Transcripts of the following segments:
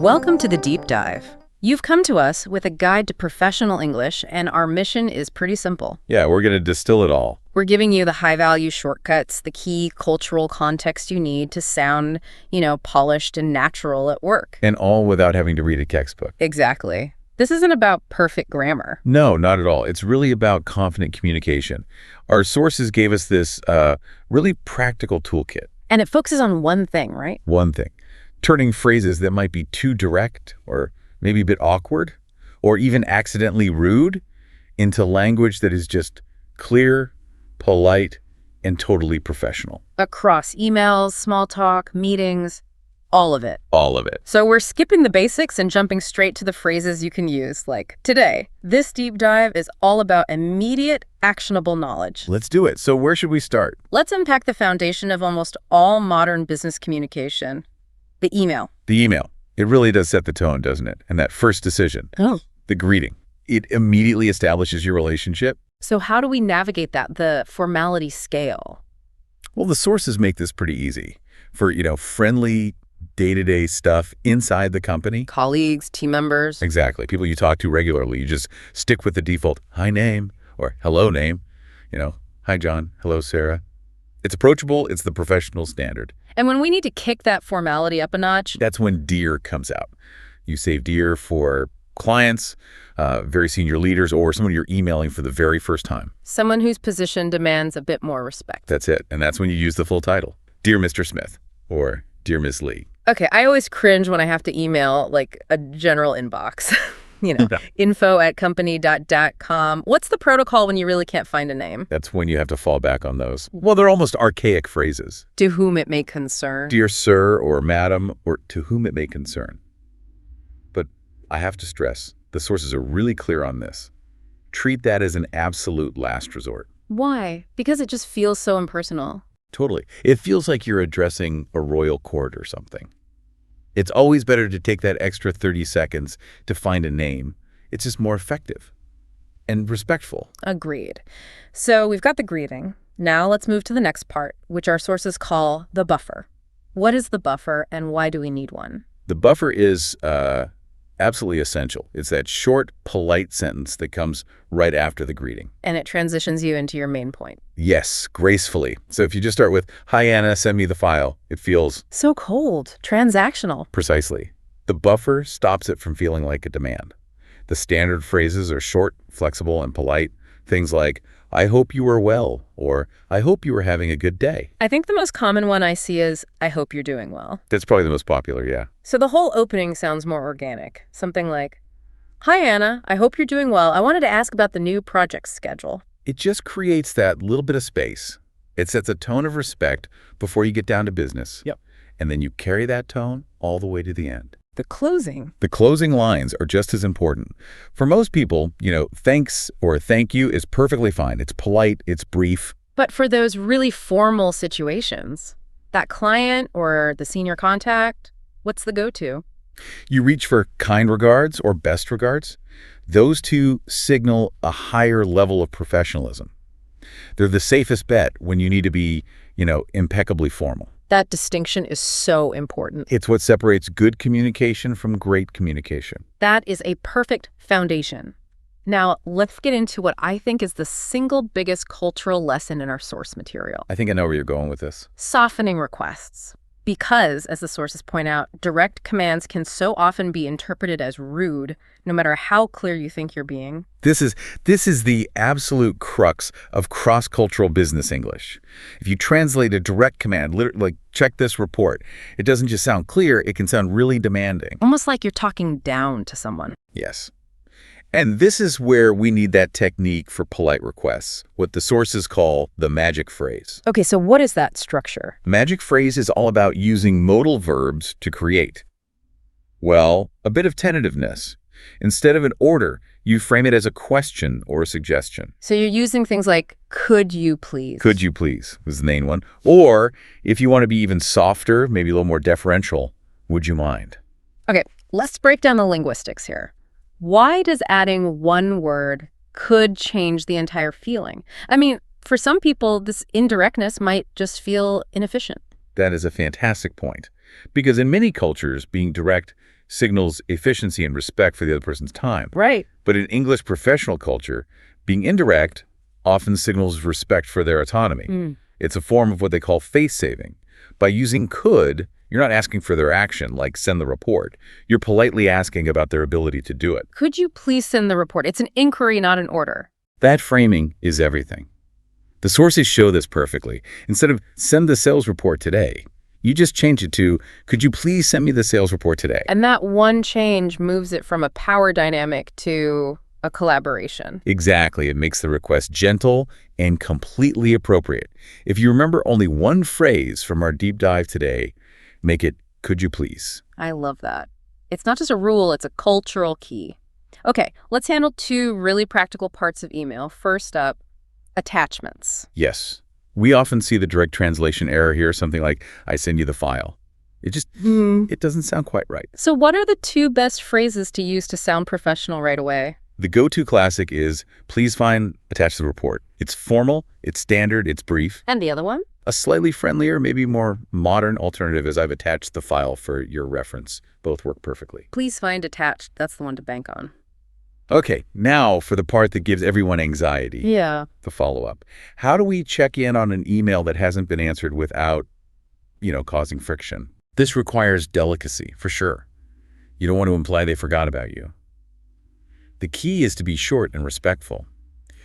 Welcome to the Deep Dive. You've come to us with a guide to professional English, and our mission is pretty simple. Yeah, we're going to distill it all. We're giving you the high-value shortcuts, the key cultural context you need to sound, polished and natural at work. And all without having to read a textbook. Exactly. This isn't about perfect grammar. No, not at all. It's really about confident communication. Our sources gave us this really practical toolkit. And it focuses on one thing, right? One thing. Turning phrases that might be too direct or maybe a bit awkward or even accidentally rude into language that is just clear, polite, and totally professional. Across emails, small talk, meetings, all of it. All of it. So we're skipping the basics and jumping straight to the phrases you can use, like today. This deep dive is all about immediate, actionable knowledge. Let's do it. So where should we start? Let's unpack the foundation of almost all modern business communication, the email. The email. It really does set the tone, doesn't it? And that first decision, the greeting, it immediately establishes your relationship. So how do we navigate that, the formality scale? Well, the sources make this pretty easy for, friendly day-to-day stuff inside the company. Colleagues, team members. Exactly. People you talk to regularly. You just stick with the default hi name or hello name. Hi, John. Hello, Sarah. It's approachable. It's the professional standard. And when we need to kick that formality up a notch, that's when DEAR comes out. You save DEAR for clients, very senior leaders, or someone you're emailing for the very first time. Someone whose position demands a bit more respect. That's it. And that's when you use the full title. Dear Mr. Smith or Dear Miss Lee. Okay, I always cringe when I have to email like a general inbox. info@company.com. What's the protocol when you really can't find a name? That's when you have to fall back on those. Well, they're almost archaic phrases. To whom it may concern. Dear sir or madam or to whom it may concern. But I have to stress, the sources are really clear on this. Treat that as an absolute last resort. Why? Because it just feels so impersonal. Totally. It feels like you're addressing a royal court or something. It's always better to take that extra 30 seconds to find a name. It's just more effective and respectful. Agreed. So we've got the greeting. Now let's move to the next part, which our sources call the buffer. What is the buffer and why do we need one? The buffer is absolutely essential. It's that short, polite sentence that comes right after the greeting. And it transitions you into your main point. Yes, gracefully. So if you just start with, hi, Anna, send me the file, it feels... so cold, transactional. Precisely. The buffer stops it from feeling like a demand. The standard phrases are short, flexible, and polite. Things like, I hope you are well, or I hope you are having a good day. I think the most common one I see is, I hope you're doing well. That's probably the most popular, yeah. So the whole opening sounds more organic. Something like, hi, Anna, I hope you're doing well. I wanted to ask about the new project schedule. It just creates that little bit of space. It sets a tone of respect before you get down to business. Yep. And then you carry that tone all the way to the end. The closing. The closing lines are just as important. For most people, thanks or thank you is perfectly fine. It's polite, it's brief. But for those really formal situations, that client or the senior contact, what's the go-to? You reach for kind regards or best regards. Those two signal a higher level of professionalism. They're the safest bet when you need to be, impeccably formal. That distinction is so important. It's what separates good communication from great communication. That is a perfect foundation. Now, let's get into what I think is the single biggest cultural lesson in our source material. I think I know where you're going with this. Softening requests. Because, as the sources point out, direct commands can so often be interpreted as rude, no matter how clear you think you're being. This is the absolute crux of cross-cultural business English. If you translate a direct command, like check this report, it doesn't just sound clear, it can sound really demanding. Almost like you're talking down to someone. Yes. And this is where we need that technique for polite requests, what the sources call the magic phrase. Okay, so what is that structure? Magic phrase is all about using modal verbs to create. Well, a bit of tentativeness. Instead of an order, you frame it as a question or a suggestion. So you're using things like, could you please? Could you please was the main one. Or if you want to be even softer, maybe a little more deferential, would you mind? Okay, let's break down the linguistics here. Why does adding one word could change the entire feeling? I mean, for some people, this indirectness might just feel inefficient. That is a fantastic point. Because in many cultures, being direct signals efficiency and respect for the other person's time. Right. But in English professional culture, being indirect often signals respect for their autonomy. It's a form of what they call face saving. By using could, you're not asking for their action, like send the report. You're politely asking about their ability to do it. Could you please send the report? It's an inquiry, not an order. That framing is everything. The sources show this perfectly. Instead of send the sales report today, you just change it to, could you please send me the sales report today? And that one change moves it from a power dynamic to a collaboration. Exactly. It makes the request gentle and completely appropriate. If you remember only one phrase from our deep dive today, make it, could you please? I love that. It's not just a rule, it's a cultural key. Okay, let's handle two really practical parts of email. First up, attachments. Yes. We often see the direct translation error here, something like, I send you the file. It doesn't sound quite right. So what are the two best phrases to use to sound professional right away? The go-to classic is, please find attached to the report. It's formal, it's standard, it's brief. And the other one? A slightly friendlier, maybe more modern alternative is I've attached the file for your reference. Both work perfectly. Please find attached. That's the one to bank on. Okay, now for the part that gives everyone anxiety. Yeah. The follow-up. How do we check in on an email that hasn't been answered without, causing friction? This requires delicacy, for sure. You don't want to imply they forgot about you. The key is to be short and respectful.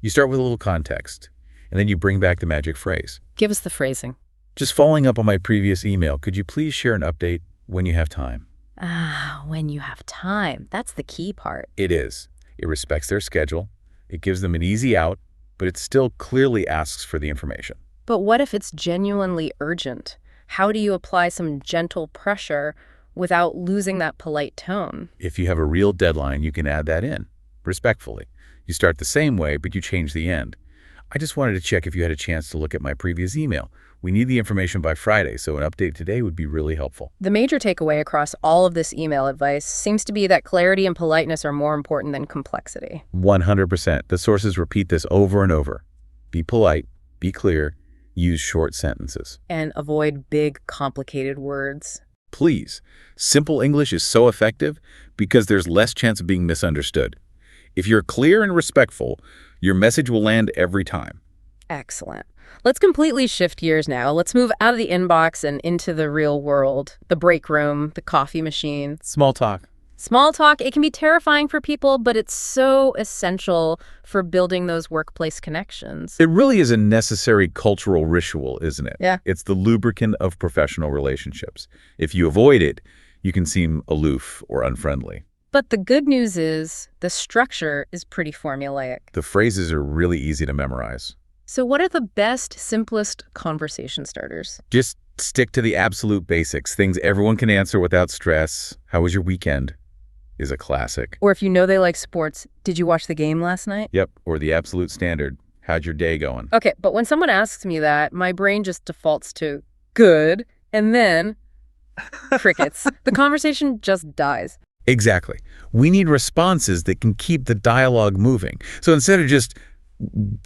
You start with a little context, and then you bring back the magic phrase. Give us the phrasing. Just following up on my previous email, could you please share an update when you have time? When you have time. That's the key part. It is. It respects their schedule. It gives them an easy out, but it still clearly asks for the information. But what if it's genuinely urgent? How do you apply some gentle pressure without losing that polite tone? If you have a real deadline, you can add that in, respectfully. You start the same way, but you change the end. I just wanted to check if you had a chance to look at my previous email. We need the information by Friday, so an update today would be really helpful. The major takeaway across all of this email advice seems to be that clarity and politeness are more important than complexity. 100%. The sources repeat this over and over. Be polite, be clear, use short sentences. And avoid big, complicated words. Please. Simple English is so effective because there's less chance of being misunderstood. If you're clear and respectful, your message will land every time. Excellent. Let's completely shift gears now. Let's move out of the inbox and into the real world, the break room, the coffee machine. Small talk. Small talk, it can be terrifying for people, but it's so essential for building those workplace connections. It really is a necessary cultural ritual, isn't it? Yeah. It's the lubricant of professional relationships. If you avoid it, you can seem aloof or unfriendly. But the good news is the structure is pretty formulaic. The phrases are really easy to memorize. So what are the best, simplest conversation starters? Just stick to the absolute basics, things everyone can answer without stress. How was your weekend? Is a classic. Or if you know they like sports, did you watch the game last night? Yep, or the absolute standard. How'd your day going? Okay, but when someone asks me that, my brain just defaults to good, and then crickets. The conversation just dies. Exactly. We need responses that can keep the dialogue moving. So instead of just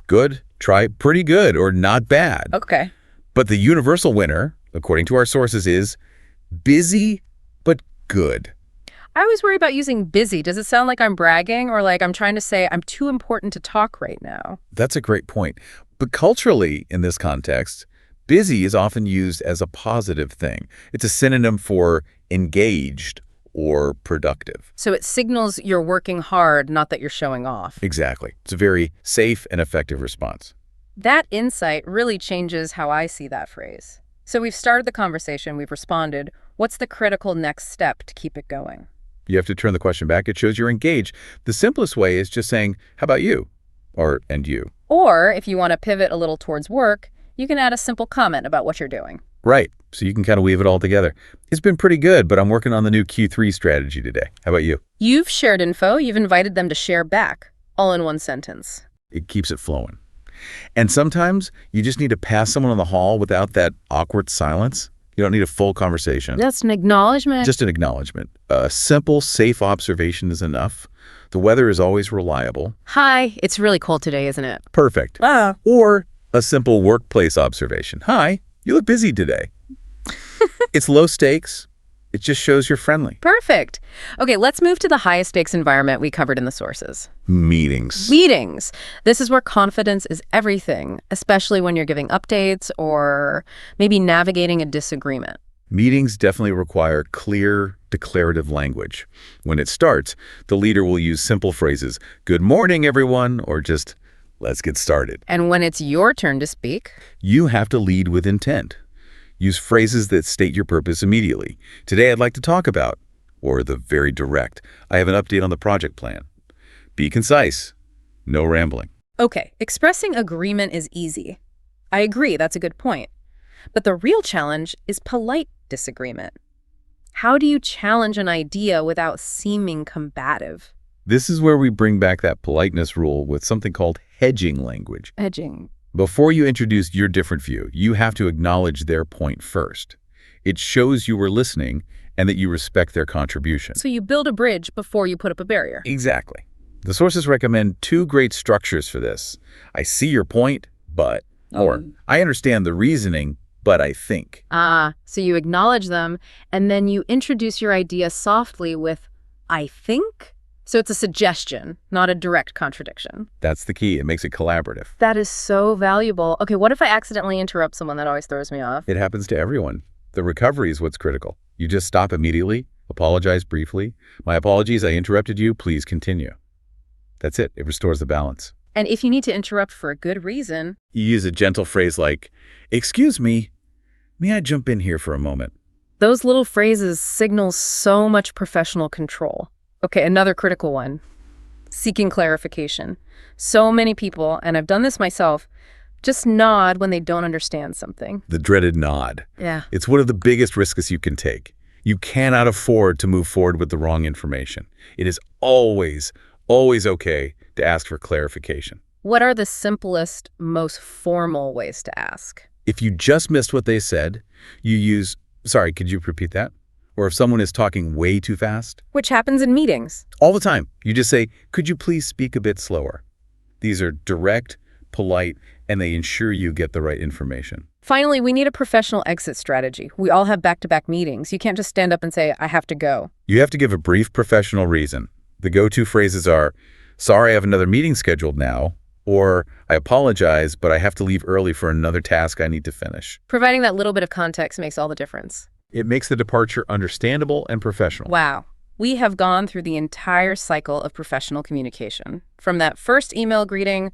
good, try pretty good or not bad. Okay. But the universal winner, according to our sources, is busy but good. I always worry about using busy. Does it sound like I'm bragging or like I'm trying to say I'm too important to talk right now? That's a great point. But culturally, in this context, busy is often used as a positive thing. It's a synonym for engaged or productive. So it signals you're working hard, not that you're showing off. Exactly. It's a very safe and effective response. That insight really changes how I see that phrase. So we've started the conversation, we've responded. What's the critical next step to keep it going? You have to turn the question back. It shows you're engaged. The simplest way is just saying, how about you? Or, and you. Or if you want to pivot a little towards work, you can add a simple comment about what you're doing. Right. So you can kind of weave it all together. It's been pretty good, but I'm working on the new Q3 strategy today. How about you? You've shared info, you've invited them to share back, all in one sentence. It keeps it flowing. And sometimes you just need to pass someone in the hall without that awkward silence. You don't need a full conversation. That's an acknowledgement. Just an acknowledgement. A simple, safe observation is enough. The weather is always reliable. Hi, it's really cold today, isn't it? Perfect. Or a simple workplace observation. Hi, you look busy today. It's low stakes. It just shows you're friendly. Perfect. Okay, let's move to the highest stakes environment we covered in the sources. Meetings. Meetings. This is where confidence is everything, especially when you're giving updates or maybe navigating a disagreement. Meetings definitely require clear, declarative language. When it starts, the leader will use simple phrases, "Good morning, everyone," or just, "Let's get started." And when it's your turn to speak, You have to lead with intent. Use phrases that state your purpose immediately. "Today I'd like to talk about," or the very direct, "I have an update on the project plan." Be concise. No rambling. okay, expressing agreement is easy. I agree, that's a good point. But the real challenge is polite disagreement. How do you challenge an idea without seeming combative? This is where we bring back that politeness rule with something called hedging language. Edging. Before you introduce your different view, you have to acknowledge their point first. It shows you were listening and that you respect their contribution. So you build a bridge before you put up a barrier. Exactly. The sources recommend two great structures for this. "I see your point, but," or "I understand the reasoning, but I think." So you acknowledge them, and then you introduce your idea softly with, "I think?" So it's a suggestion, not a direct contradiction. That's the key. It makes it collaborative. That is so valuable. Okay, what if I accidentally interrupt someone? That always throws me off. It happens to everyone. The recovery is what's critical. You just stop immediately, apologize briefly. "My apologies, I interrupted you. Please continue." That's it. It restores the balance. And if you need to interrupt for a good reason, You use a gentle phrase like, "Excuse me, may I jump in here for a moment?" those little phrases signal so much professional control. Okay, another critical one, seeking clarification. So many people, and I've done this myself, just nod when they don't understand something. The dreaded nod. Yeah. It's one of the biggest risks you can take. You cannot afford to move forward with the wrong information. It is always, always okay to ask for clarification. What are the simplest, most formal ways to ask? If you just missed what they said, you use, "Sorry, could you repeat that?" Or if someone is talking way too fast, Which happens in meetings. all the time, you just say, "Could you please speak a bit slower?" These are direct, polite, and they ensure you get the right information. Finally, we need a professional exit strategy. We all have back-to-back meetings. You can't just stand up and say, "I have to go." You have to give a brief professional reason. The go-to phrases are, "Sorry, I have another meeting scheduled now," or "I apologize, but I have to leave early for another task I need to finish." Providing that little bit of context makes all the difference. It makes the departure understandable and professional. Wow. We have gone through the entire cycle of professional communication, from that first email greeting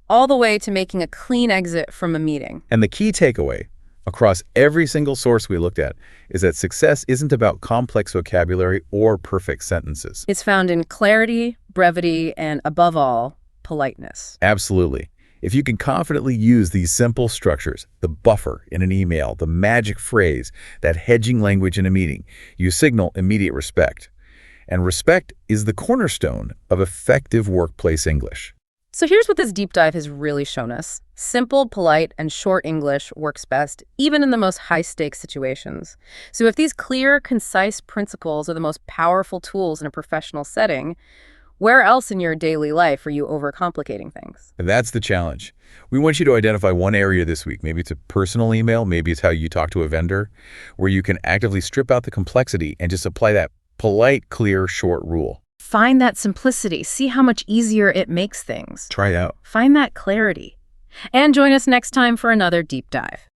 all the way to making a clean exit from a meeting. And the key takeaway across every single source we looked at is that success isn't about complex vocabulary or perfect sentences. It's found in clarity, brevity, and above all, politeness. Absolutely. If you can confidently use these simple structures, the buffer in an email, the magic phrase, that hedging language in a meeting, you signal immediate respect. And respect is the cornerstone of effective workplace English. So here's what this deep dive has really shown us. Simple, polite, and short English works best, even in the most high-stakes situations. So if these clear, concise principles are the most powerful tools in a professional setting, where else in your daily life are you overcomplicating things? And that's the challenge. We want you to identify one area this week. Maybe it's a personal email, maybe it's how you talk to a vendor, where you can actively strip out the complexity and just apply that polite, clear, short rule. Find that simplicity. See how much easier it makes things. Try it out. Find that clarity. And join us next time for another deep dive.